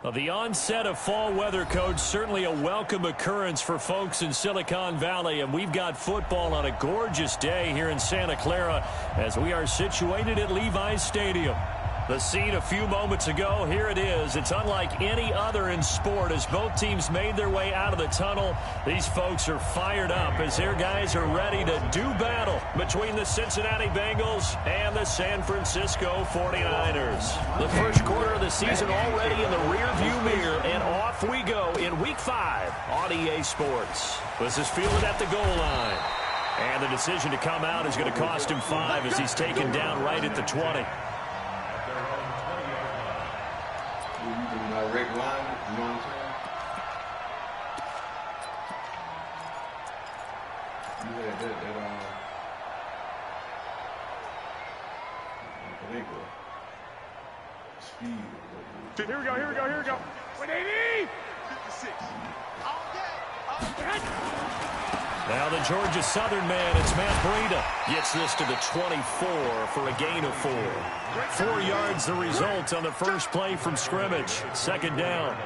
Well, the onset of fall weather, Coach, certainly a welcome occurrence for folks in Silicon Valley, and we've got football on a gorgeous day here in Santa Clara as we are situated at Levi's Stadium. The scene a few moments ago, here it is. It's unlike any other in sport as both teams made their way out of the tunnel. These folks are fired up as their guys are ready to do battle between the Cincinnati Bengals and the San Francisco 49ers. The first quarter of the season already in the rearview mirror, and off we go in Week 5 on EA Sports. This is fielded at the goal line. And the decision to come out is going to cost him 5 as he's taken down right at the 20. Rick line, you know what I'm saying? You had that speed. Here we go. 180! 56. Now the Georgia Southern man, it's Matt Breida. Gets this to the 24 for a gain of 4. 4 yards the result on the first play from scrimmage. Second down.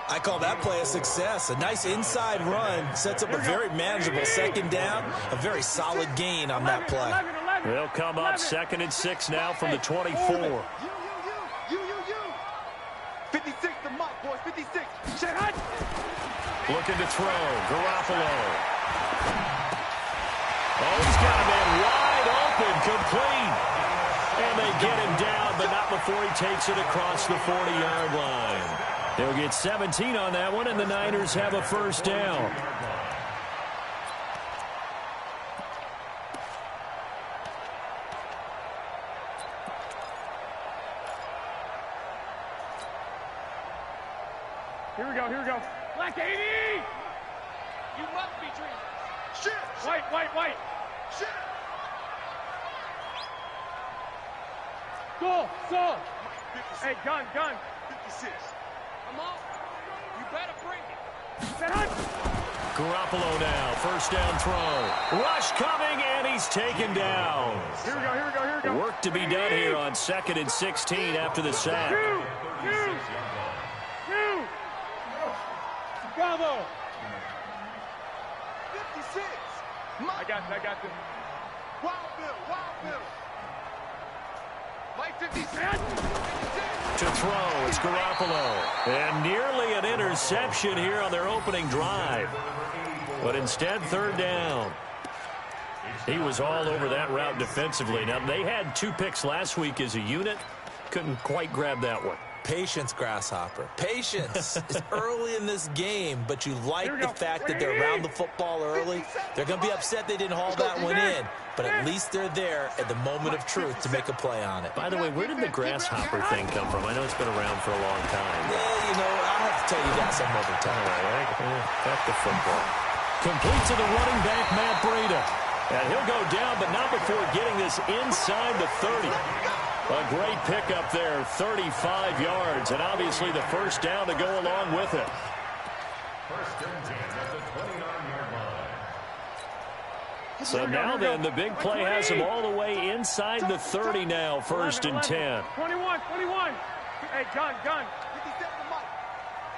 I call that play a success. A nice inside run sets up a very manageable second down. A very solid gain on that play. They'll come up 2nd and 6 now from the 24. 56 the mic, boys. 56. Looking to throw. Garoppolo. Oh, he's got a man wide open, complete. And they get him down, but not before he takes it across the 40-yard line. They'll get 17 on that one, and the Niners have a first down. Here we go. Black 80! You must be dreaming. Shit! White! Shit! Saw! Hey, gun! 56. Come on. You better bring it. Garoppolo now, first down throw. Rush coming, and he's taken down. Here we go. Work to be done here on 2nd and 16 after the sack. Two. Bravo. 56. I got this. Wild Bill. Mike 56. To throw, it's Garoppolo. And nearly an interception here on their opening drive. But instead, third down. He was all over that route defensively. Now, they had 2 picks last week as a unit. Couldn't quite grab that one. Patience, Grasshopper. Patience. It's early in this game, but you like the fact that they're around the football early. They're going to be upset they didn't haul that one in, but at least they're there at the moment of truth to make a play on it. By the way, where did the Grasshopper thing come from? I know it's been around for a long time. Yeah, I'll have to tell you that some other time. All right. Back to football. Complete to the running back, Matt Breida. And he'll go down, but not before getting this inside the 30. A great pickup there, 35 yards, and obviously the first down to go along with it. First and 10 at the 29-yard line. So now then, the big play has him all the way inside the 30 now, 1st and 10. 21. Hey, gun. 57 the mic.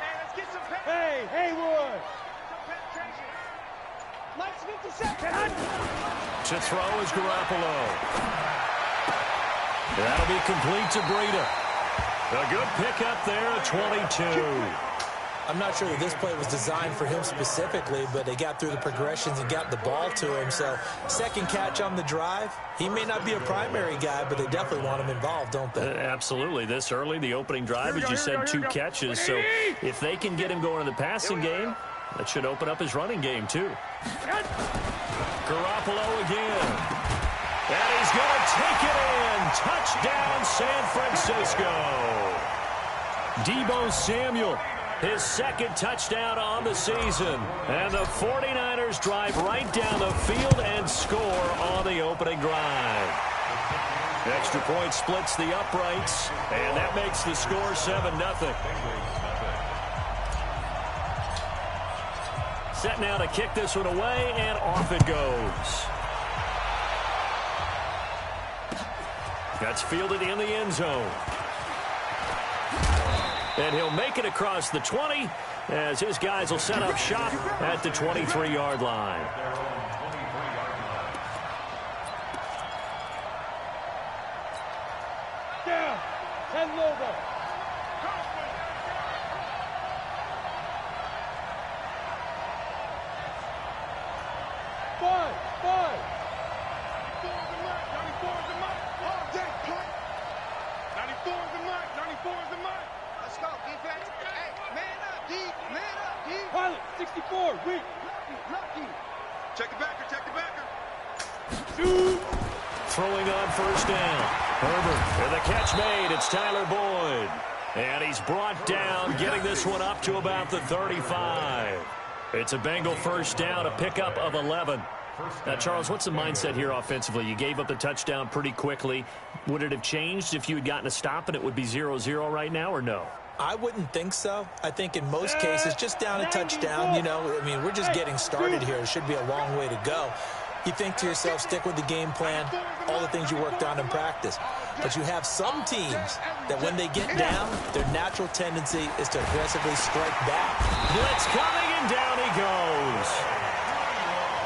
Hey, let's get some penetration. Hey, Haywood. Some penetration. Mike's 57. To throw is Garoppolo. That'll be complete to Breida. A good pickup there at 22. I'm not sure that this play was designed for him specifically, but they got through the progressions and got the ball to him. So, second catch on the drive. He may not be a primary guy, but they definitely want him involved, don't they? Absolutely. This early, the opening drive, as you said, 2 catches. So, if they can get him going in the passing game, that should open up his running game, too. Garoppolo again. And he's going to take it in. Touchdown, San Francisco. Deebo Samuel, his 2nd touchdown on the season. And the 49ers drive right down the field and score on the opening drive. Extra point splits the uprights, and that makes the score 7-0. Set now to kick this one away, and off it goes. That's fielded in the end zone. And he'll make it across the 20 as his guys will set up shop at the 23-yard line. Down. 10 logo. Five. 94 is the mark. 94 is the mark. All day, play. 94 is the mark. 94 is the mark. Let's go, defense. Hey, man up, D. Man up, D. Pilot, 64. Weak. Lucky. Check the backer. Check the backer. Shoot. Throwing on first down. Herbert, and the catch made. It's Tyler Boyd. And he's brought down, getting this one up to about the 35. It's a Bengal first down, a pickup of 11. Now, Charles, what's the mindset here offensively? You gave up the touchdown pretty quickly. Would it have changed if you had gotten a stop and it would be 0-0 right now, or no? I wouldn't think so. I think in most cases, just down a touchdown, you know, I mean, we're just getting started here. It should be a long way to go. You think to yourself, stick with the game plan, all the things you worked on in practice. But you have some teams that when they get down, their natural tendency is to aggressively strike back. Blitz coming, and down he goes.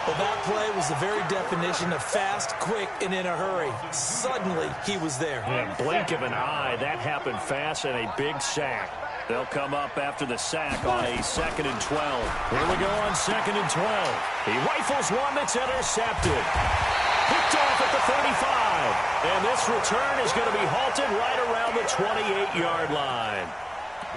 Well, that play was the very definition of fast, quick, and in a hurry. Suddenly, he was there. Yeah, blink of an eye. That happened fast, and a big sack. They'll come up after the sack on a 2nd and 12. Here we go on 2nd and 12. He rifles one that's intercepted. Picked off at the 35. And this return is going to be halted right around the 28-yard line.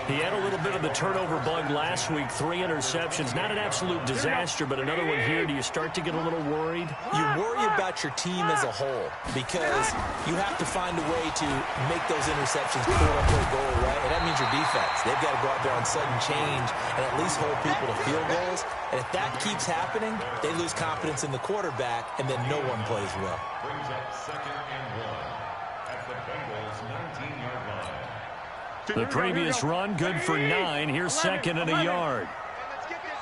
He had a little bit of the turnover bug last week. 3 interceptions. Not an absolute disaster, but another one here. Do you start to get a little worried? You worry about your team as a whole because you have to find a way to make those interceptions quote-unquote goal, right? And that means your defense. They've got to go out there on sudden change and at least hold people to field goals. And if that keeps happening, they lose confidence in the quarterback, and then no one plays well. Brings up 2nd and 1 at the Bengals' 19-yard line. The previous run, good for 9. Here's 2nd and a yard. Let's get this.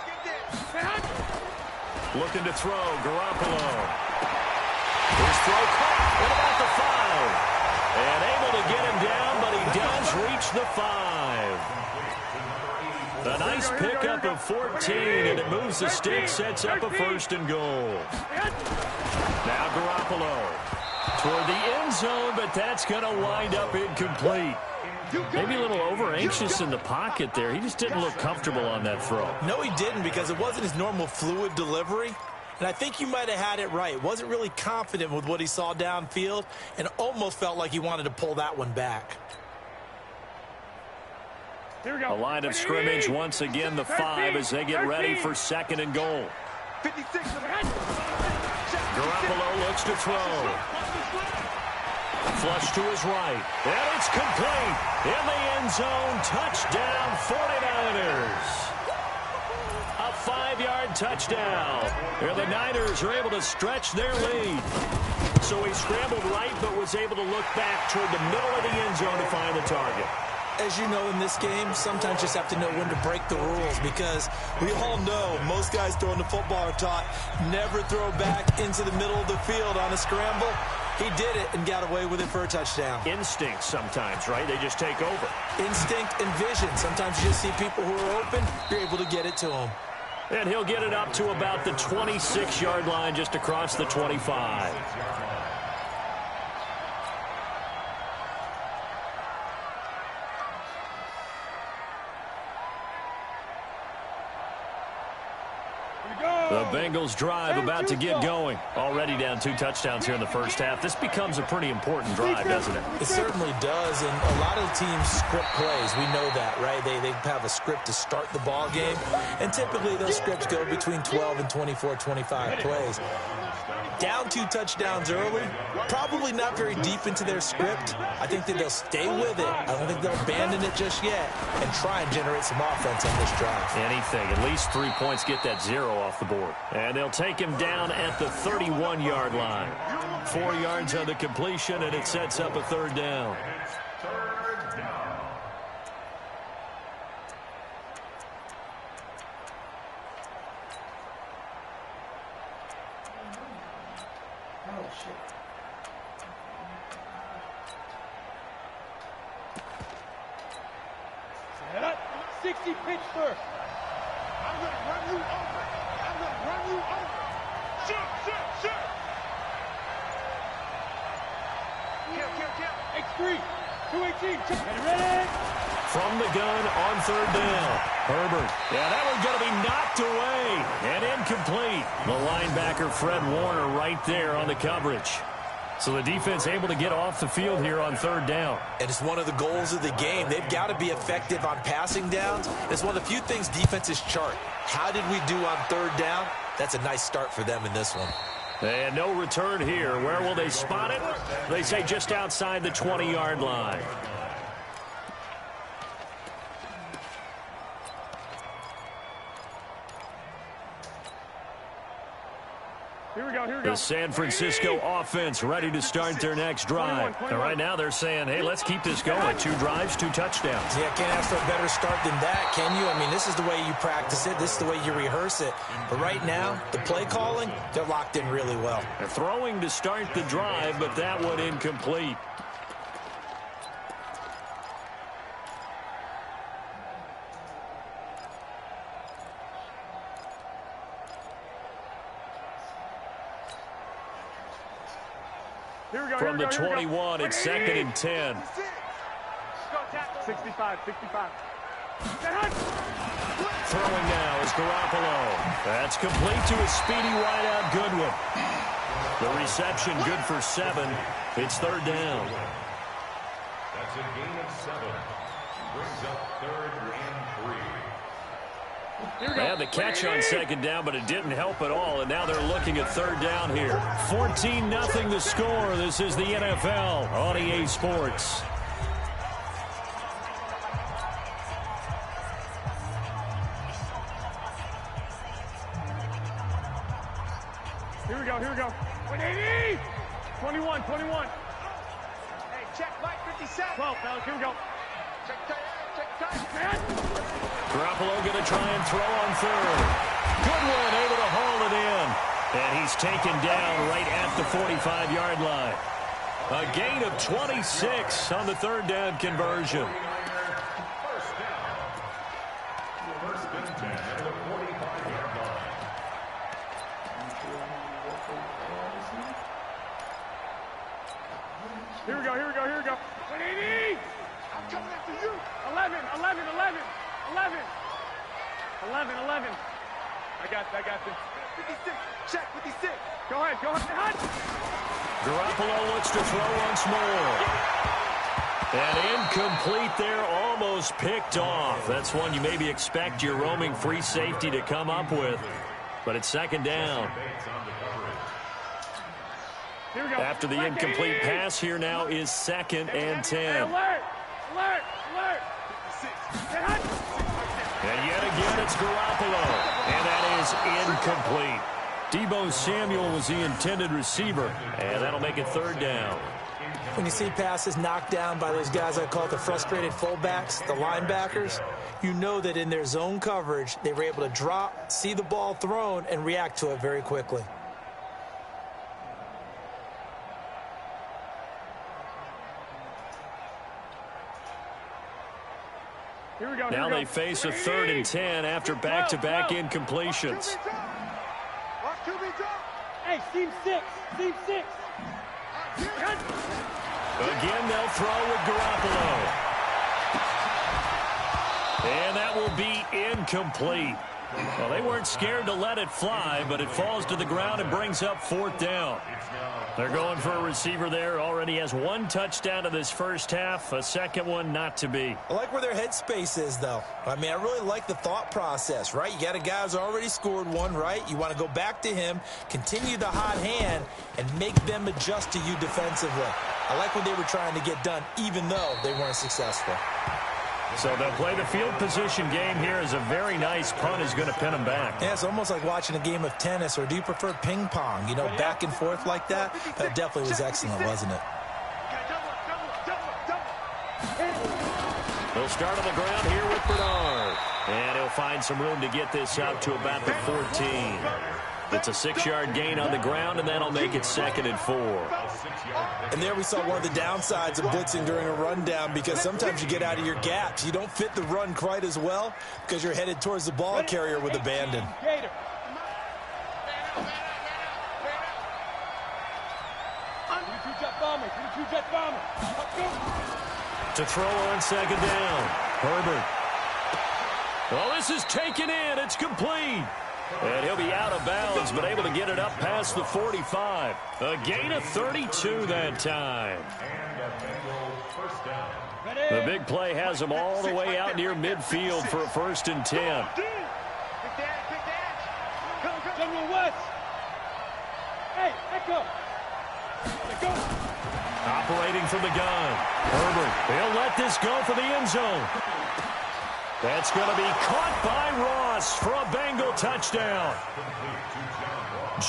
Looking to throw, Garoppolo. His throw caught at about the 5. And able to get him down, but he does reach the 5. A nice pickup of 14, and it moves the stick, sets up a 1st and goal. Now Garoppolo toward the end zone, but that's going to wind up incomplete. Maybe a little over-anxious in the pocket there. He just didn't look comfortable on that throw. No, he didn't, because it wasn't his normal fluid delivery. And I think you might have had it right. Wasn't really confident with what he saw downfield and almost felt like he wanted to pull that one back. Here we go. A line of scrimmage once again, the 5 as they get ready for 2nd and goal. 56. Garoppolo looks to throw. Flush to his right. And it's complete. In the end zone. Touchdown 49ers. A 5-yard touchdown. Here the Niners are able to stretch their lead. So he scrambled right but was able to look back toward the middle of the end zone to find the target. As you know, in this game, sometimes you just have to know when to break the rules, because we all know most guys throwing the football are taught never throw back into the middle of the field on a scramble. He did it and got away with it for a touchdown. Instinct sometimes, right? They just take over. Instinct and vision. Sometimes you just see people who are open, you're able to get it to them. And he'll get it up to about the 26-yard line, just across the 25. The Bengals drive about to get going. Already down 2 touchdowns here in the first half. This becomes a pretty important drive, doesn't it? It certainly does, and a lot of teams script plays. We know that, right? They have a script to start the ball game, and typically those scripts go between 12 and 24, 25 plays. Down 2 touchdowns early, probably not very deep into their script. I think that they'll stay with it. I don't think they'll abandon it just yet and try and generate some offense on this drive. Anything. At least 3 points, get that 0 off the board. And they'll take him down at the 31-yard line. 4 yards on the completion, and it sets up a 3rd down. 60 pitch first. I'm going to run you over. I'm going to run you over. Shoot. Kill. X3. 218. Ready? From the gun on third down. Herbert. Yeah, that one's going to be knocked away and incomplete. The linebacker, Fred Warner, right there on the coverage. So the defense able to get off the field here on third down. And it's one of the goals of the game. They've got to be effective on passing downs. It's one of the few things defenses chart. How did we do on third down? That's a nice start for them in this one. And no return here. Where will they spot it? They say just outside the 20-yard line. Here we go. The San Francisco offense ready to start their next drive. And right now they're saying, hey, let's keep this going. 2 drives, 2 touchdowns. Yeah, can't ask for a better start than that, can you? I mean, this is the way you practice it. This is the way you rehearse it. But right now, the play calling, they're locked in really well. They're throwing to start the drive, but that one incomplete. From the 21, it's 2nd and 10. 65. Throwing now is Garoppolo. That's complete to a speedy wideout Goodwin. The reception good for 7. It's third down. That's a gain of 7. Brings up 3rd and 3. They had the catch on 2nd down, but it didn't help at all, and now they're looking at 3rd down here. 14-0 the score. This is the NFL on EA Sports. Here we go. 180. 21. Hey, check Mike 57. 12, fellas. Here we go. Check tight. Garoppolo going to try and throw on 3rd. Goodwin able to haul it in. And he's taken down right at the 45-yard line. A gain of 26 on the 3rd down conversion. First down. First and 10 at the 45-yard line. Here we go. 180. I'm coming after you. 11. I got this. 56. Check 56. Go ahead. Garoppolo looks to throw once more. And incomplete there, almost picked off. That's one you maybe expect your roaming free safety to come up with. But it's 2nd down. Here we go. After the incomplete pass, here now is 2nd and 10. Alert. And yet again, it's Garoppolo. And that is incomplete. Deebo Samuel was the intended receiver. And that'll make it 3rd down. When you see passes knocked down by those guys I call it the frustrated fullbacks, the linebackers, you know that in their zone coverage, they were able to drop, see the ball thrown, and react to it very quickly. Here we go. Now they face a 3rd and 10 after back-to-back incompletions. Hey, Team 6. Again, they'll throw with Garoppolo. And that will be incomplete. Well, they weren't scared to let it fly, but it falls to the ground and brings up 4th down. They're going for a receiver there. Already has 1 touchdown in this first half. A second one not to be. I like where their headspace is, though. I mean, I really like the thought process, right? You got a guy who's already scored 1, right? You want to go back to him, continue the hot hand, and make them adjust to you defensively. I like what they were trying to get done, even though they weren't successful. So they'll play the field position game here as a very nice punt is going to pin them back. Yeah, it's almost like watching a game of tennis, or do you prefer ping pong? You know, back and forth like that? That definitely was excellent, wasn't it? He'll start on the ground here with Bernard. And he'll find some room to get this out to about the 14. It's a 6-yard gain on the ground, and that'll make it 2nd and 4. And there we saw one of the downsides of blitzing during a rundown, because sometimes you get out of your gaps. You don't fit the run quite as well because you're headed towards the ball carrier with abandon. To throw on 2nd down. Herbert. Well, this is taken in. It's complete. And he'll be out of bounds, but able to get it up past the 45. A gain of 32 that time. The big play has him all the way out near midfield for a 1st and 10. Operating from the gun. Herbert, he'll let this go for the end zone. That's going to be caught by Ross for a Bengal touchdown.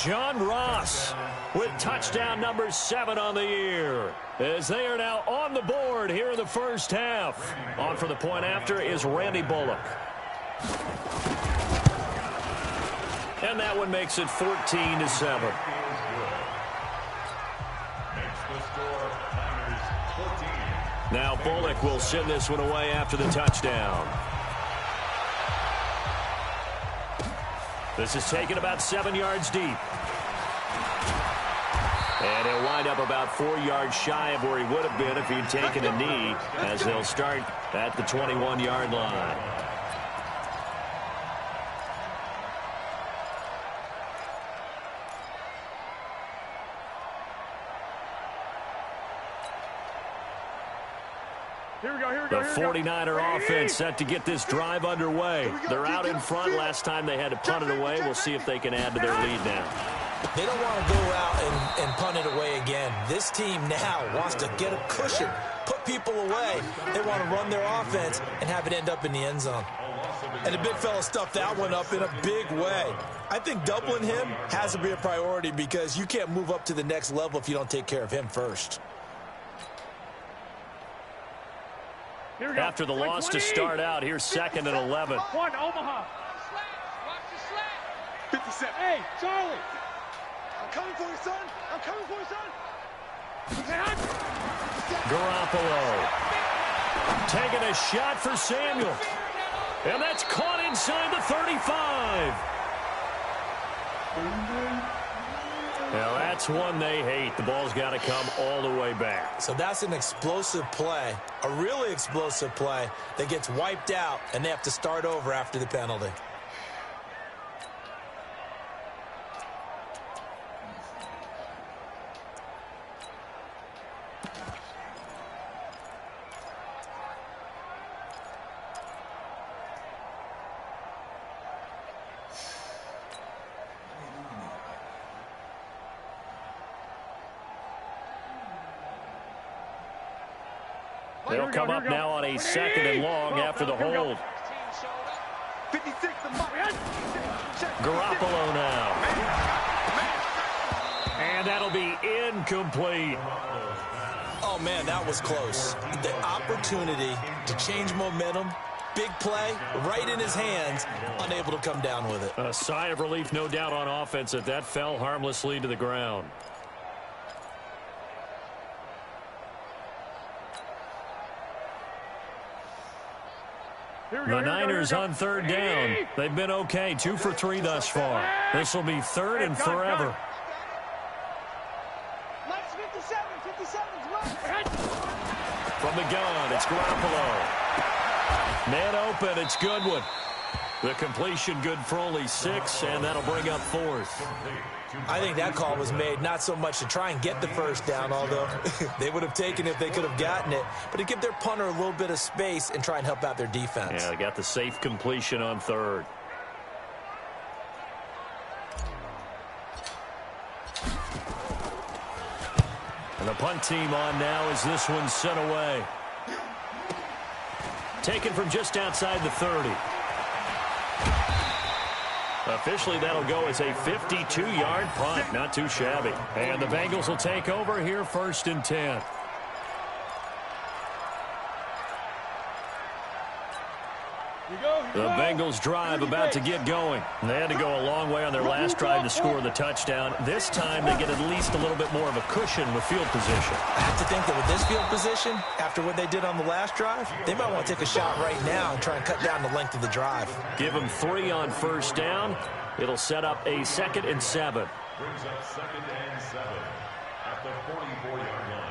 John Ross with touchdown number 7 on the year, as they are now on the board here in the first half. On for the point after is Randy Bullock. And that one makes it 14-7. Now Bullock will send this one away after the touchdown. This is taken about 7 yards deep. And he'll wind up about 4 yards shy of where he would have been if he'd taken a knee, as they'll start at the 21-yard line. The 49er offense set to get this drive underway. They're out in front. Last time they had to punt it away. We'll see if they can add to their lead now. They don't want to go out and punt it away again. This team now wants to get a cushion, put people away. They want to run their offense and have it end up in the end zone. And the big fella stuffed that one up in a big way. I think doubling him has to be a priority, because you can't move up to the next level if you don't take care of him first. After the loss to start out, here's 2nd and 11. One, Omaha. 57. Hey, Charlie. I'm coming for you, son. I'm coming for you, son. Garoppolo taking a shot for Samuel. And that's caught inside the 35. Now, that's one they hate. The ball's got to come all the way back. So that's an explosive play, a really explosive play that gets wiped out, and they have to start over after the penalty. They'll come up now on a 2nd and long after the hold. 56. Garoppolo now. And that'll be incomplete. Oh, man, that was close. The opportunity to change momentum, big play, right in his hands, unable to come down with it. A sigh of relief, no doubt, on offense that fell harmlessly to the ground. The Niners on 3rd down. They've been okay, 2 for 3 thus far. This will be 3rd and forever. From the gun, it's Garoppolo. Man open, it's Goodwin. The completion good for only 6, and that'll bring up 4th. I think that call was made not so much to try and get the first down, although they would have taken it if they could have gotten it, but to give their punter a little bit of space and try and help out their defense. Yeah, they got the safe completion on 3rd. And the punt team on now as this one's sent away. Taken from just outside the 30. Officially, that'll go as a 52-yard punt. Not too shabby. And the Bengals will take over here 1st and 10. The Bengals drive about to get going. They had to go a long way on their last drive to score the touchdown. This time they get at least a little bit more of a cushion with field position. I have to think that with this field position, after what they did on the last drive, they might want to take a shot right now and try and cut down the length of the drive. Give them 3 on first down. It'll set up a 2nd and 7. Brings up 2nd and 7 at the 44-yard line.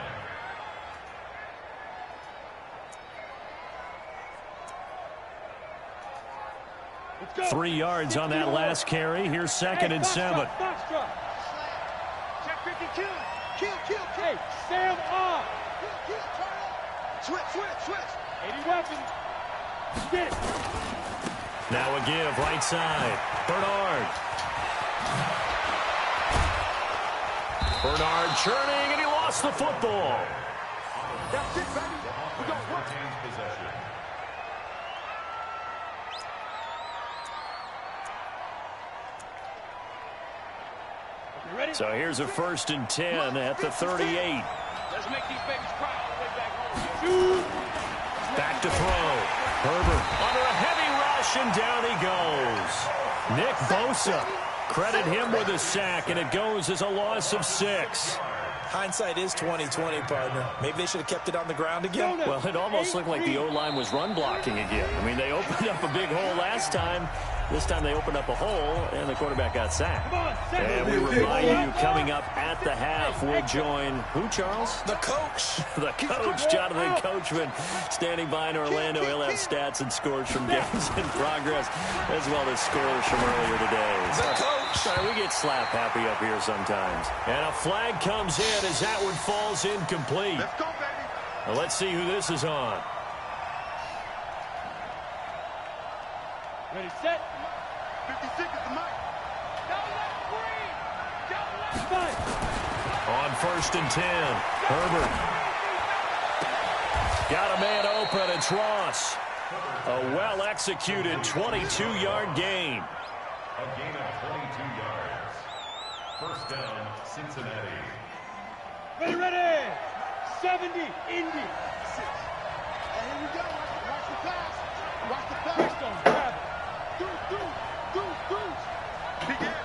3 yards on that last carry. Here's 2nd and 7. Check 50, kill. Hey, Sam off. Kill, turn up. Switch. 80 weapons. Get it. Now a give, right side. Bernard churning, and he lost the football. That's it, baby. We got one. Retains possession. So here's a 1st and 10 at the 38. Let's make these babies cry all the way back home. Back to throw. Herbert under a heavy rush, and down he goes. Nick Bosa, credit him with a sack, and it goes as a loss of 6. Hindsight is 20/20, partner. Maybe they should have kept it on the ground again. Well, it almost looked like the O-line was run blocking again. I mean, they opened up a big hole last time. This time they opened up a hole, and the quarterback got sacked. And we remind you, coming up at the half, we'll join who, Charles? The coach. The coach, Jonathan Coachman, standing by in Orlando. He'll have stats and scores from games in progress, as well as scores from earlier today. The coach. Sorry, we get slap happy up here sometimes. And a flag comes in as Atwood falls incomplete. Let's go, baby. Now let's see who this is on. Ready, set. 56 is the mic. Don't let green. Don't let On 1st and 10, Herbert. Got a man open, it's Ross. A well-executed 22-yard gain. A gain of 22 yards. First down, Cincinnati. Ready. 70, Indy. 6. And here we go. Watch the pass. Watch the pass. Big grab it. Deuce. Big ass.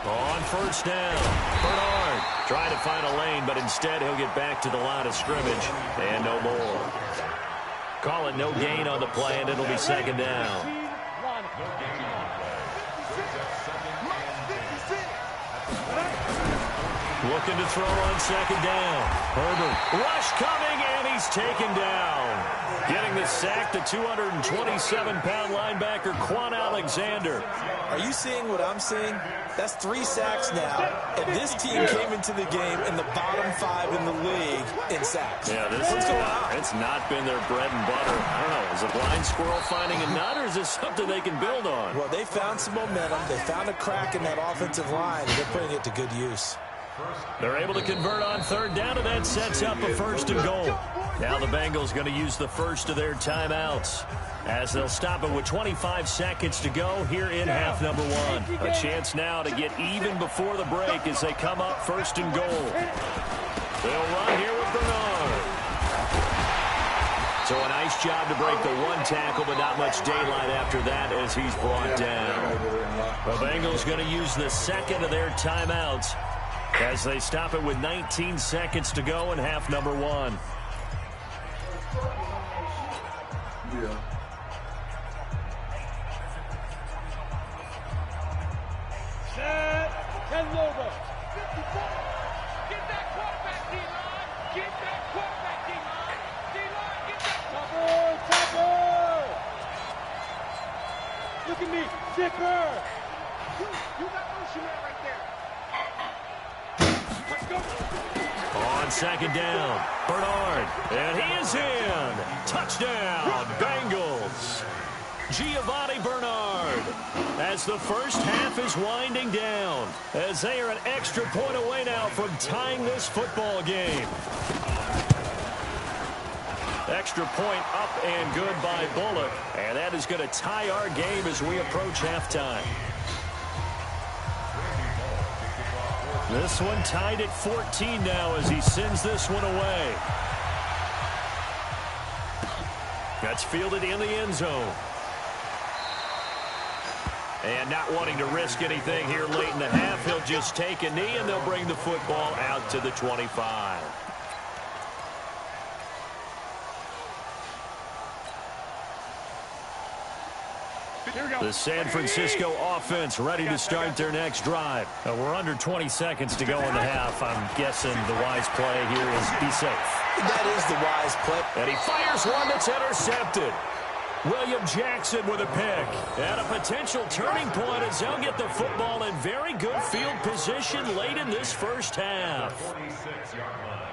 On 1st down, Bernard trying to find a lane, but instead he'll get back to the line of scrimmage, and no more. Call it no gain on the play, and it'll be 2nd down. Looking to throw on 2nd down. Herbert, rush coming, and he's taken down. Getting the sack, the 227-pound linebacker, Quan Alexander. Are you seeing what I'm seeing? That's 3 sacks now, and this team came into the game in the bottom 5 in the league in sacks. Yeah, it's not been their bread and butter. I don't know, is a blind squirrel finding a nut, or is this something they can build on? Well, they found some momentum. They found a crack in that offensive line, and they're putting it to good use. They're able to convert on 3rd down, and that sets up a 1st and goal. Now the Bengals going to use the first of their timeouts, as they'll stop it with 25 seconds to go here in half number 1. A chance now to get even before the break as they come up 1st and goal. They'll run here with Bernard. So a nice job to break the 1 tackle, but not much daylight after that as he's brought down. The Bengals going to use the 2nd of their timeouts as they stop it with 19 seconds to go in half number 1. Yeah. Set. 10 logo. 54. Get that quarterback, D-line. Get that quarterback, D-line. D-line, get that. Topper. Look at me. Zipper. You got motion man right there. Let's go. On 2nd down, Bernard, and he is in. Touchdown, Bengals. Giovanni Bernard, as the first half is winding down, as they are an extra point away now from tying this football game. Extra point up and good by Bullock, and that is going to tie our game as we approach halftime. This one tied at 14 now as he sends this one away. That's fielded in the end zone. And not wanting to risk anything here late in the half, he'll just take a knee, and they'll bring the football out to the 25. The San Francisco offense ready to start their next drive. We're under 20 seconds to go in the half. I'm guessing the wise play here is be safe. That is the wise play. And he fires one that's intercepted. William Jackson with a pick. And a potential turning point as they'll get the football in very good field position late in this first half. 46-yard line.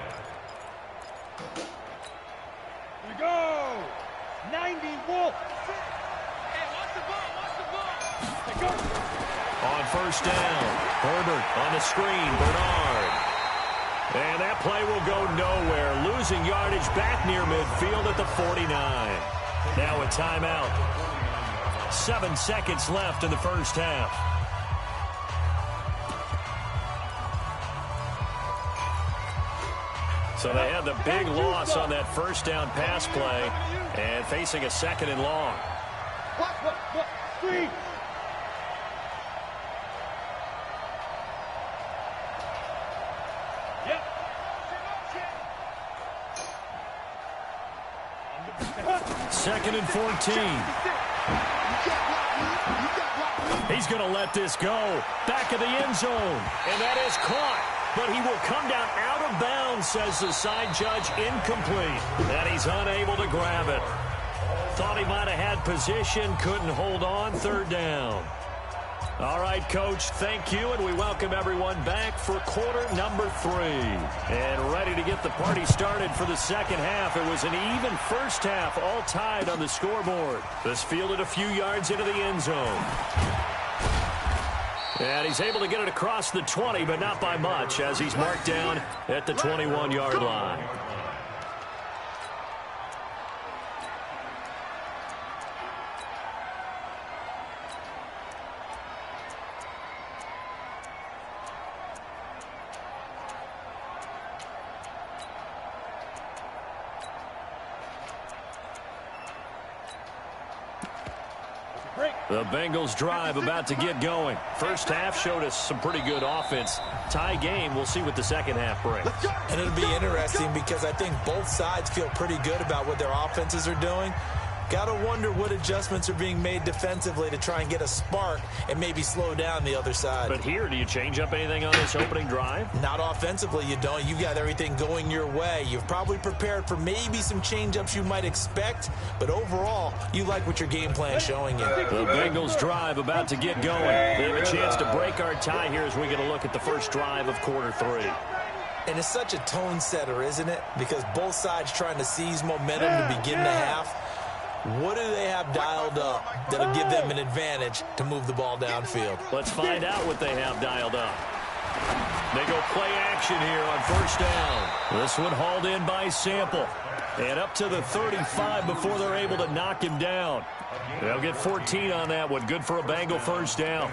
Here we go. 90 Wolf. Hey, watch the ball. Watch the ball. Hey, go. On first down, Herbert on the screen, Bernard. And that play will go nowhere. Losing yardage back near midfield at the 49. Now a timeout. 7 seconds left in the first half. So they had the big loss on that first down pass play and facing a 2nd and long. What? Three. Yep. 2nd and 14. He's going to let this go. Back of the end zone. And that is caught. But he will come down out of bounds, says the side judge. Incomplete. And he's unable to grab it. Thought he might have had position. Couldn't hold on. 3rd down. All right, Coach, thank you, and we welcome everyone back for quarter number 3. And ready to get the party started for the second half. It was an even first half, all tied on the scoreboard. This fielded a few yards into the end zone. And he's able to get it across the 20, but not by much, as he's marked down at the 21-yard line. The Bengals drive about to get going. First half showed us some pretty good offense. Tie game. We'll see what the second half brings. And it'll be interesting because I think both sides feel pretty good about what their offenses are doing. Got to wonder what adjustments are being made defensively to try and get a spark and maybe slow down the other side. But here, do you change up anything on this opening drive? Not offensively, you don't. You've got everything going your way. You've probably prepared for maybe some change-ups you might expect, but overall, you like what your game plan is showing you. The Bengals drive about to get going. They have a chance to break our tie here as we get a look at the first drive of quarter 3. And it's such a tone setter, isn't it? Because both sides trying to seize momentum to begin the half. What do they have dialed up that'll give them an advantage to move the ball downfield? Let's find out what they have dialed up. They go play action here on first down. This one hauled in by Sample. And up to the 35 before they're able to knock him down. They'll get 14 on that one. Good for a Bengal first down.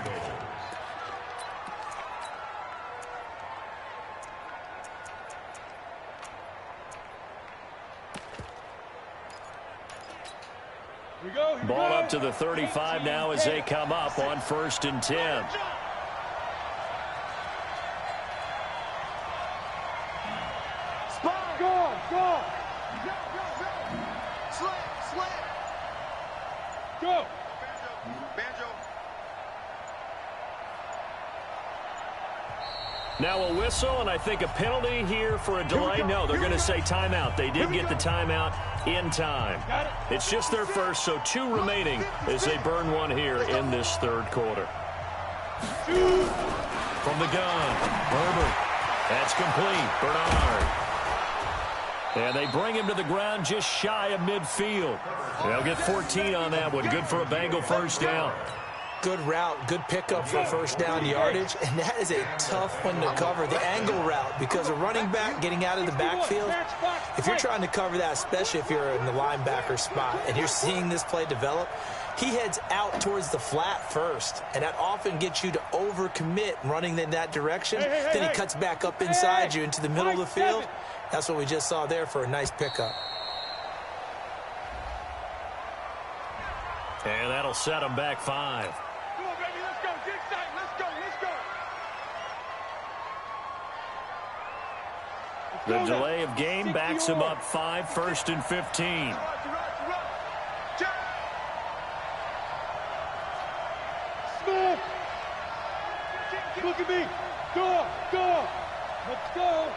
Ball up to the 35 now as they come up on 1st and 10. Spot. Go. Slam. Go. Banjo. Now a whistle, and I think a penalty here for a delay. No, they're going to say timeout. They did get the timeout in time. It's just their first, so 2 remaining as they burn one here in this 3rd quarter. From the gun, Herbert. That's complete. Bernard. And they bring him to the ground just shy of midfield. They'll get 14 on that one. Good for a Bengal first down. Good route, good pickup for first down yardage, and that is a tough one to cover, the angle route, because a running back getting out of the backfield, if you're trying to cover that, especially if you're in the linebacker spot, and you're seeing this play develop, he heads out towards the flat first, and that often gets you to overcommit running in that direction. Then he cuts back up inside you into the middle of the field. That's what we just saw there for a nice pickup. That'll set them back 5. Come on, baby, let's go. Get excited. Let's go. The delay of game backs him up 5, 1st and 15. Smith! Look at me. Go. Let's go.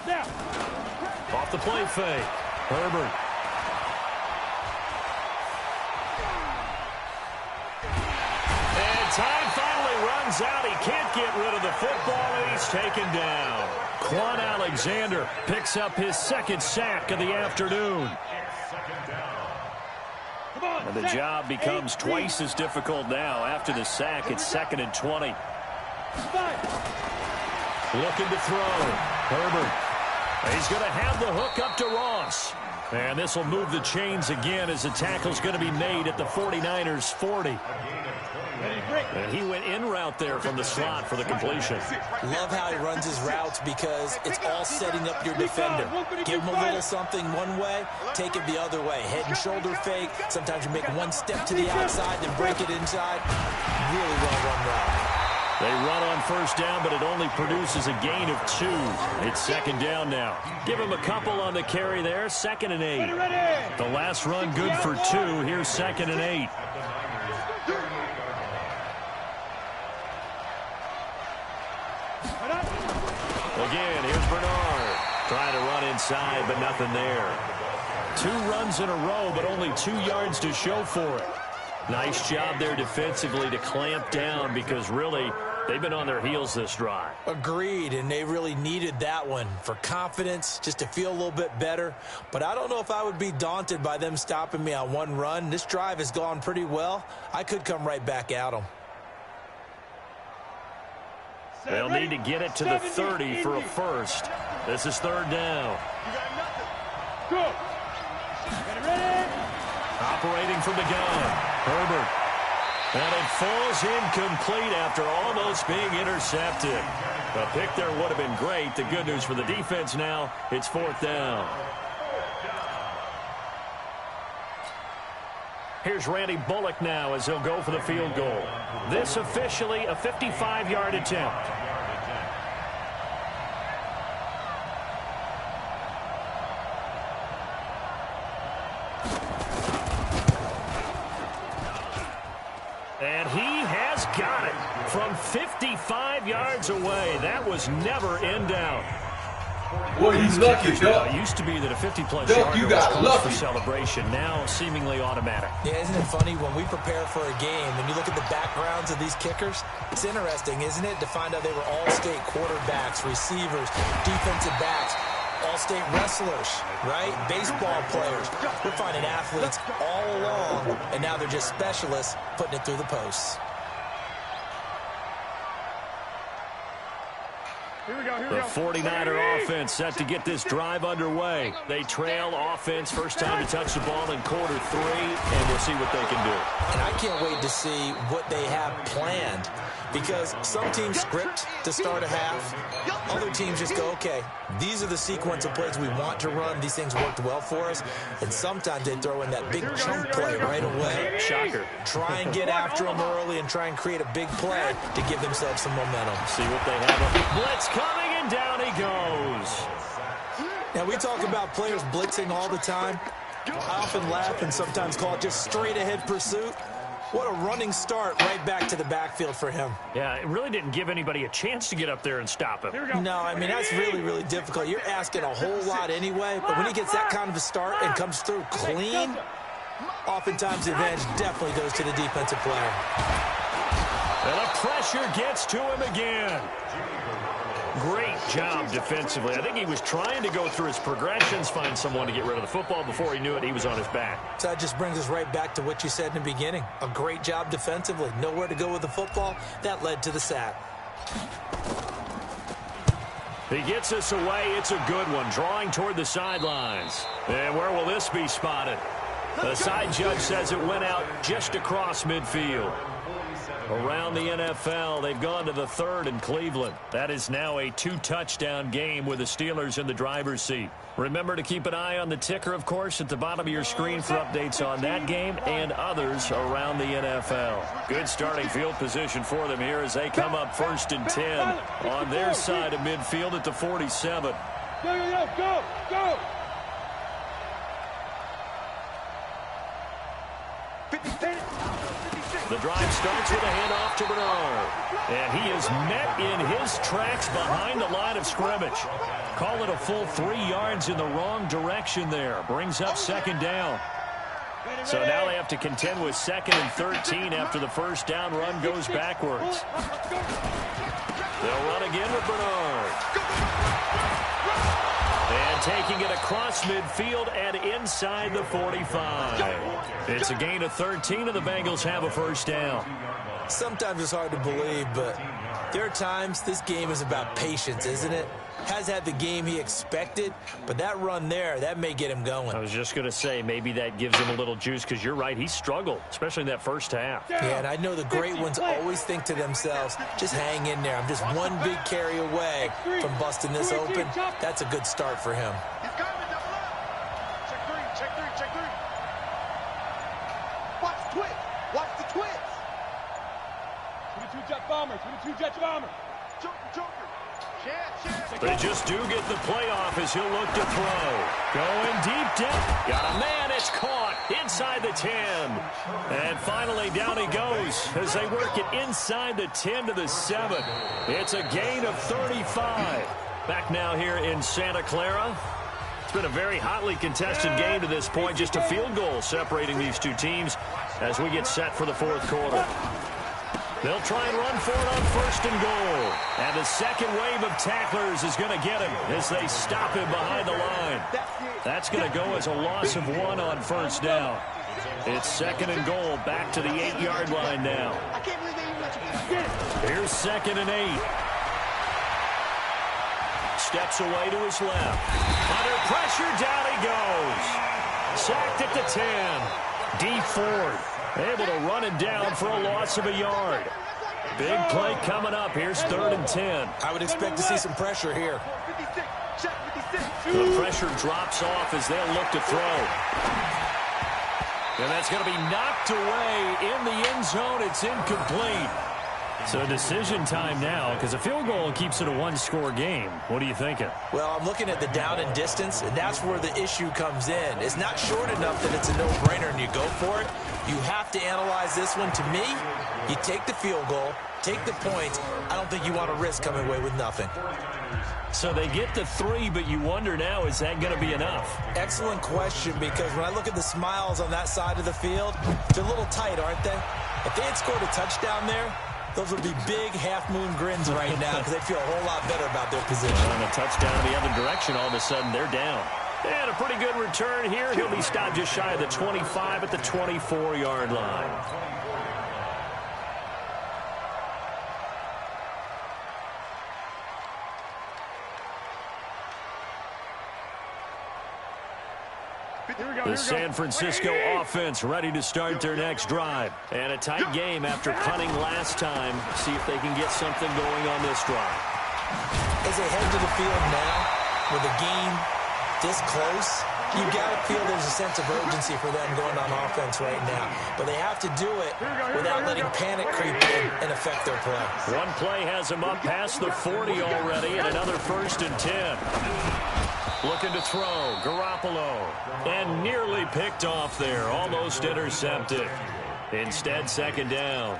Now. Off the play fake. Herbert. And time finally runs out. He can't get rid of the football, and he's taken down. Quan Alexander picks up his 2nd sack of the afternoon. And the job becomes twice as difficult now. After the sack, it's 2nd and 20. Looking to throw. Herbert. He's going to have the hook up to Ross. And this will move the chains again as the tackle's going to be made at the 49ers 40. And he went in route there from the slot for the completion. Love how he runs his routes because it's all setting up your defender. Give him a little something one way, take it the other way. Head and shoulder fake. Sometimes you make one step to the outside, then break it inside. Really well-run route. They run on 1st down, but it only produces a gain of 2. It's 2nd down now. Give him a couple on the carry there. 2nd and 8. The last run good for 2. Here's 2nd and 8. Again, here's Bernard. Trying to run inside, but nothing there. 2 runs in a row, but only 2 yards to show for it. Nice job there defensively to clamp down because really they've been on their heels this drive. Agreed, and they really needed that one for confidence, just to feel a little bit better. But I don't know if I would be daunted by them stopping me on one run. This drive has gone pretty well. I could come right back at them. They'll need to get it to the 30 for a 1st. This is 3rd down. Go. Operating from the gun, Herbert. And it falls incomplete after almost being intercepted. The pick there would have been great. The good news for the defense now, it's 4th down. Here's Randy Bullock now as he'll go for the field goal. This officially a 55-yard attempt. And he has got it from 55 yards away. That was never in doubt. Boy, you lucky, Doug. It used to be that a 50-plus Doug, you got yarder was lucky for celebration. Now seemingly automatic. Yeah, isn't it funny when we prepare for a game and you look at the backgrounds of these kickers? It's interesting, isn't it, to find out they were all-state quarterbacks, receivers, defensive backs, all-state wrestlers, right? Baseball players. We're finding athletes all along, and now they're just specialists putting it through the posts. The 49er offense set to get this drive underway. They trail offense, first time to touch the ball in quarter 3, and we'll see what they can do. And I can't wait to see what they have planned, because some teams script to start a half. Other teams just go, okay, these are the sequence of plays we want to run. These things worked well for us. And sometimes they throw in that big chunk play right away. Shocker. Try and get after them early and try and create a big play to give themselves some momentum. See what they have. Blitz coming, and down he goes. Now, we talk about players blitzing all the time. I often laugh and sometimes call it just straight-ahead pursuit. What a running start right back to the backfield for him. Yeah, it really didn't give anybody a chance to get up there and stop him. No, I mean, that's really, really difficult. You're asking a whole lot anyway, but when he gets that kind of a start and comes through clean, oftentimes the advantage definitely goes to the defensive player. And the pressure gets to him again. Great job defensively. I think he was trying to go through his progressions, find someone to get rid of the football. Before he knew it, he was on his back. So that just brings us right back to what you said in the beginning. A great job defensively. Nowhere to go with the football. That led to the sack. He gets us away. It's a good one. Drawing toward the sidelines. And where will this be spotted? The side judge says it went out just across midfield. Around the NFL, they've gone to the third in Cleveland. That is now a 2-touchdown game with the Steelers in the driver's seat. Remember to keep an eye on the ticker, of course, at the bottom of your screen for updates on that game and others around the NFL. Good starting field position for them here as they come up 1st and 10 on their side of midfield at the 47. Go! The drive starts with a handoff to Bernard. And he is met in his tracks behind the line of scrimmage. Call it a full 3 yards in the wrong direction there. Brings up 2nd down. So now they have to contend with 2nd and 13 after the first down run goes backwards. They'll run again with Bernard. And taking it across midfield and inside the 45. It's a gain of 13, and the Bengals have a first down. Sometimes it's hard to believe, but there are times this game is about patience, isn't it? Has had the game he expected, but that run there, that may get him going. I was just going to say, maybe that gives him a little juice, because you're right, he struggled, especially in that first half. Yeah, and I know the great ones always think to themselves, just hang in there. I'm just one big carry away from busting this open. That's a good start for him. He's coming, double up. Check three. Watch the twist. Watch the twist. 22 jet bomber. Joker. They just do get the playoff as he'll look to throw. Going deep down. Got a man. It's caught inside the 10. And finally down he goes as they work it inside the 10 to the 7. It's a gain of 35. Back now here in Santa Clara. It's been a very hotly contested game to this point. Just a field goal separating these two teams as we get set for the 4th quarter. They'll try and run for it on 1st and goal. And the second wave of tacklers is going to get him as they stop him behind the line. That's going to go as a loss of 1 on 1st down. It's 2nd and goal, back to the 8-yard line now. Here's 2nd and 8. Steps away to his left. Under pressure, down he goes. Sacked at the 10. D Ford able to run it down for a loss of a yard. Big play coming up. Here's 3rd and 10. I would expect to see some pressure here. The pressure drops off as they'll look to throw. And that's going to be knocked away in the end zone. It's incomplete. So decision time now, because a field goal keeps it a 1-score game. What are you thinking? Well, I'm looking at the down and distance, and that's where the issue comes in. It's not short enough that it's a no-brainer and you go for it. You have to analyze this one. To me, you take the field goal, take the points. I don't think you want to risk coming away with nothing. So they get the 3, but you wonder now, is that going to be enough? Excellent question, because when I look at the smiles on that side of the field, they're a little tight, aren't they? If they had scored a touchdown there, those would be big half-moon grins right now because they feel a whole lot better about their position. And a touchdown the other direction, all of a sudden they're down. And a pretty good return here. He'll be stopped just shy of the 25 at the 24-yard line. The San Francisco offense ready to start their next drive. And a tight game after punting last time. See if they can get something going on this drive. As they head to the field now, with the game this close, you got to feel there's a sense of urgency for them going on offense right now. But they have to do it without letting panic creep in and affect their play. One play has them up past the 40 already, and another 1st and 10. Looking to throw, Garoppolo. And nearly picked off there, almost intercepted. Instead, 2nd down.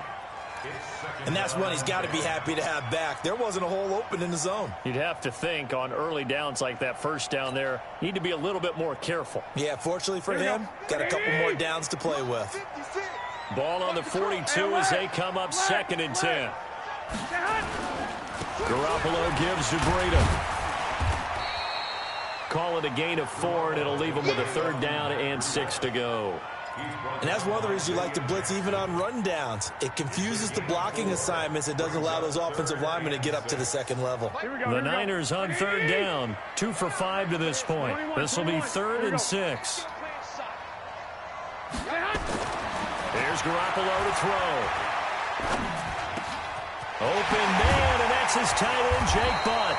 And that's one he's got to be happy to have back. There wasn't a hole open in the zone. You'd have to think on early downs like that 1st down there, need to be a little bit more careful. Yeah, fortunately for him, got a couple more downs to play with. Ball on the 42 as they come up 2nd and 10. Garoppolo gives to Breida. Call it a gain of 4, and it'll leave them with a 3rd down and 6 to go. And that's one of the reasons you like to blitz even on rundowns. It confuses the blocking assignments. It doesn't allow those offensive linemen to get up to the 2nd level. The Niners on 3rd down. 2 for 5 to this point. This will be 3rd and 6. Here's Garoppolo to throw. Open man, and that's his tight end, Jake Butt.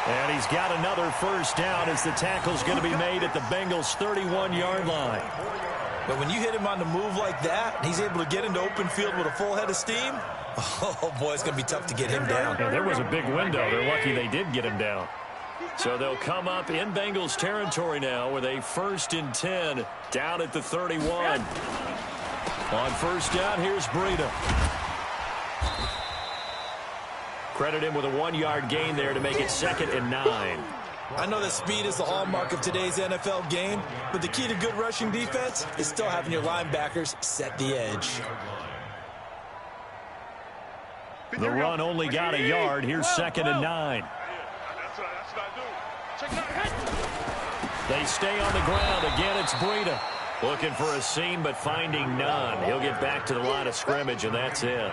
And he's got another first down as the tackle's going to be made at the Bengals' 31-yard line. But when you hit him on the move like that, and he's able to get into open field with a full head of steam, oh, boy, it's going to be tough to get him down. Yeah, there was a big window. They're lucky they did get him down. So they'll come up in Bengals territory now with a 1st and 10 down at the 31. On first down, here's Breida. Credit him with a 1-yard gain there to make it 2nd and 9. I know that speed is the hallmark of today's NFL game, but the key to good rushing defense is still having your linebackers set the edge. The run only got a yard. Here's 2nd and 9. They stay on the ground. Again, it's Breida. Looking for a seam, but finding none. He'll get back to the line of scrimmage, and that's it.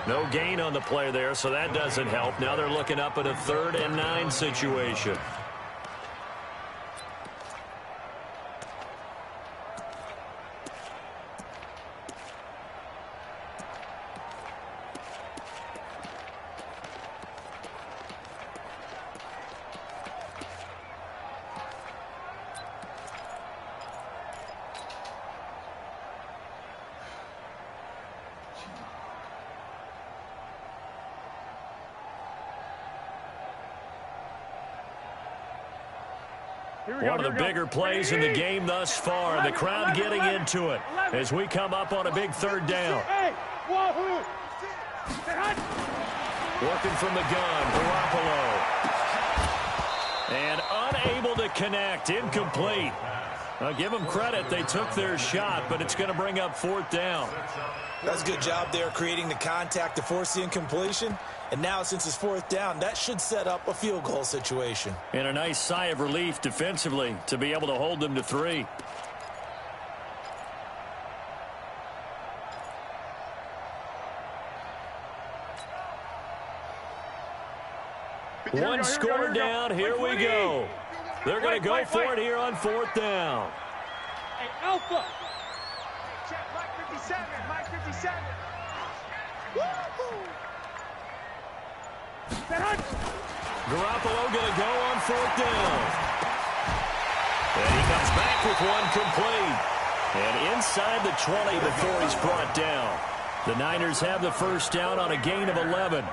No gain on the play there, so that doesn't help. Now they're looking up at a 3rd and 9 situation. One of the bigger plays in the game thus far. The crowd getting into it as we come up on a big 3rd down. Working from the gun, Garoppolo. And unable to connect, incomplete. I'll give them credit. They took their shot, but it's going to bring up 4th down. That's a good job there creating the contact to force the incompletion. And now, since it's 4th down, that should set up a field goal situation. And a nice sigh of relief defensively to be able to hold them to 3. One score down. Here we go. They're going to go for it here on 4th down. Hey, Alpha. Check Mike 57. Mike 57. Woo-hoo. Garoppolo going to go on 4th down. And he comes back with one complete. And inside the 20 before he's brought down. The Niners have the first down on a gain of 11.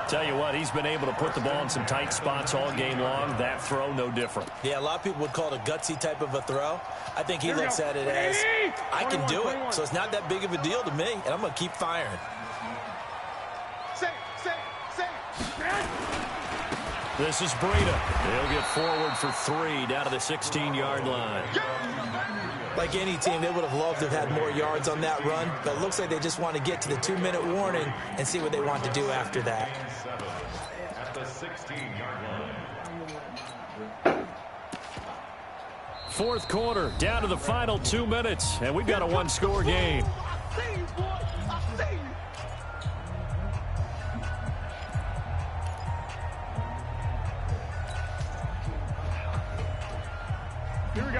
Tell you what, he's been able to put the ball in some tight spots all game long. That throw, no different. Yeah, a lot of people would call it a gutsy type of a throw. I think he looks at it as, I can do it. So it's not that big of a deal to me, and I'm going to keep firing. This is Breida. He'll get forward for 3 down to the 16-yard line. Like any team, they would have loved to have had more yards on that run, but it looks like they just want to get to the 2-minute warning and see what they want to do after that. At the 16-yard line. 4th quarter, down to the final 2 minutes, and we've got a 1-score game.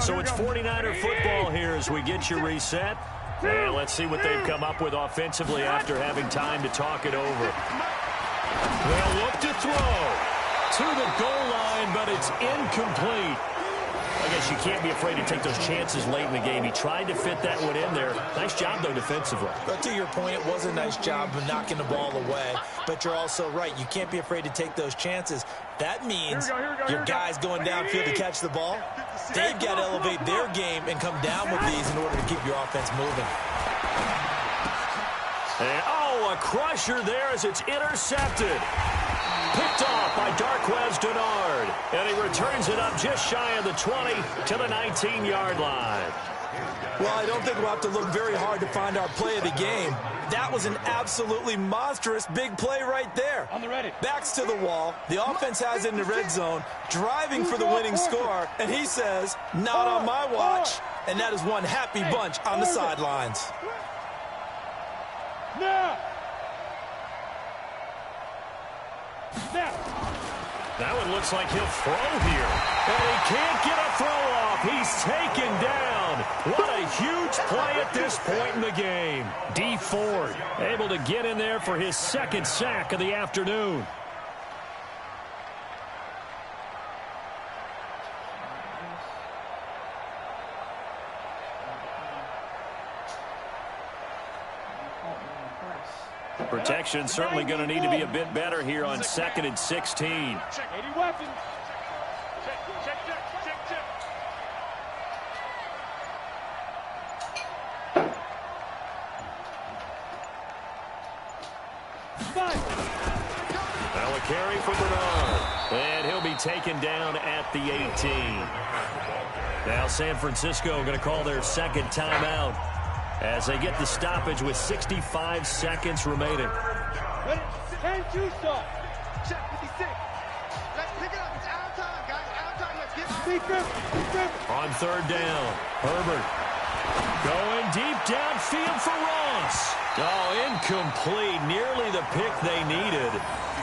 So it's 49er football here as we get you reset. And let's see what they've come up with offensively after having time to talk it over. They'll look to throw to the goal line, but it's incomplete. I guess you can't be afraid to take those chances late in the game. He tried to fit that one in there. Nice job, though, defensively. But to your point, it was a nice job of knocking the ball away. But you're also right. You can't be afraid to take those chances. That means your guys going downfield to catch the ball, they've got to elevate their game and come down with these in order to keep your offense moving. And, oh, a crusher there as it's intercepted. Picked off by Darquez Denard. And he returns it up just shy of the 20 to the 19-yard line. Well, I don't think we'll have to look very hard to find our play of the game. That was an absolutely monstrous big play right there. On the ready. Backs to the wall. The offense has it in the red zone, driving for the winning score. And he says, not on my watch. And that is one happy bunch on the sidelines. Now. That one looks like he'll throw here. And he can't get a throw off. He's taken down. What a huge play at this point in the game. D Ford able to get in there for his second sack of the afternoon. Protection certainly going to need to be a bit better here on 2nd and 16. Check 80 weapons. Check. Now a carry for Bernard. And he'll be taken down at the 18. Now San Francisco going to call their second timeout as they get the stoppage with 65 seconds remaining. 10-2 stop. Check 56. Let's pick it up. It's out of time, guys. Out of time. Let's get it. On 3rd down, Herbert going deep downfield for Ross. Oh, incomplete. Nearly the pick they needed.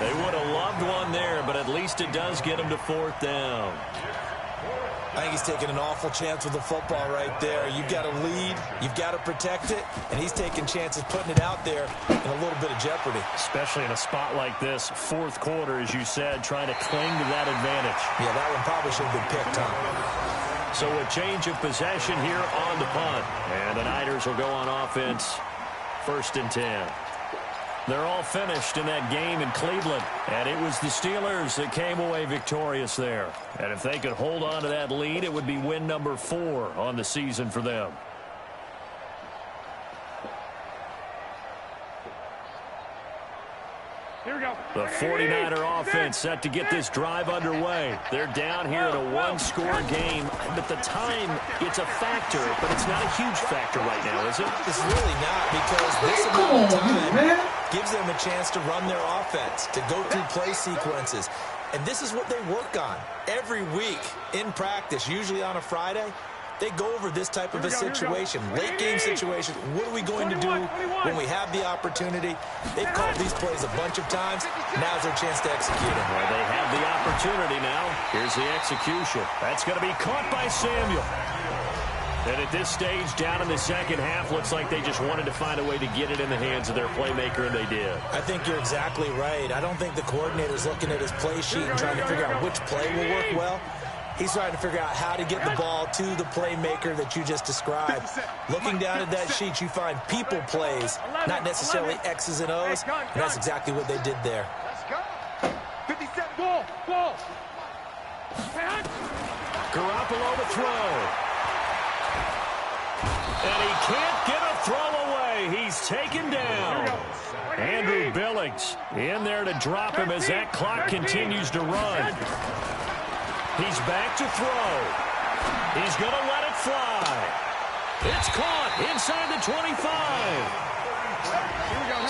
They would have loved one there, but at least it does get them to 4th down. I think he's taking an awful chance with the football right there. You've got to lead, you've got to protect it, and he's taking chances putting it out there in a little bit of jeopardy. Especially in a spot like this, 4th quarter, as you said, trying to cling to that advantage. Yeah, that one probably should have been picked, Tom. So a change of possession here on the punt. And the Niners will go on offense, 1st and 10. They're all finished in that game in Cleveland. And it was the Steelers that came away victorious there. And if they could hold on to that lead, it would be win number 4 on the season for them. Here we go. The 49er offense set to get this drive underway. They're down here in a one-score game. But the time, it's a factor, but it's not a huge factor right now, is it? It's really not, because this amount of time gives them a chance to run their offense, to go through play sequences. And this is what they work on every week in practice, usually on a Friday. They go over this type of a situation, late game situation. What are we going to do when we have the opportunity? They've called these plays a bunch of times. Now's their chance to execute them. Well, they have the opportunity now. Here's the execution. That's going to be caught by Samuel. And at this stage, down in the second half, looks like they just wanted to find a way to get it in the hands of their playmaker, and they did. I think you're exactly right. I don't think the coordinator's looking at his play sheet and trying to figure out which play will work well. He's trying to figure out how to get the ball to the playmaker that you just described. Looking down at that sheet, you find people plays, not necessarily X's and O's, and that's exactly what they did there. Let's go. 57. Go. Garoppolo to throw. And he can't get a throw away. He's taken down. Andrew Billings in there to drop him as that clock continues to run. He's back to throw. He's going to let it fly. It's caught inside the 25.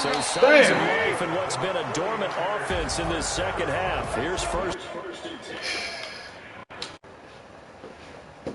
So signs of life in what's been a dormant offense in this second half. Here's first.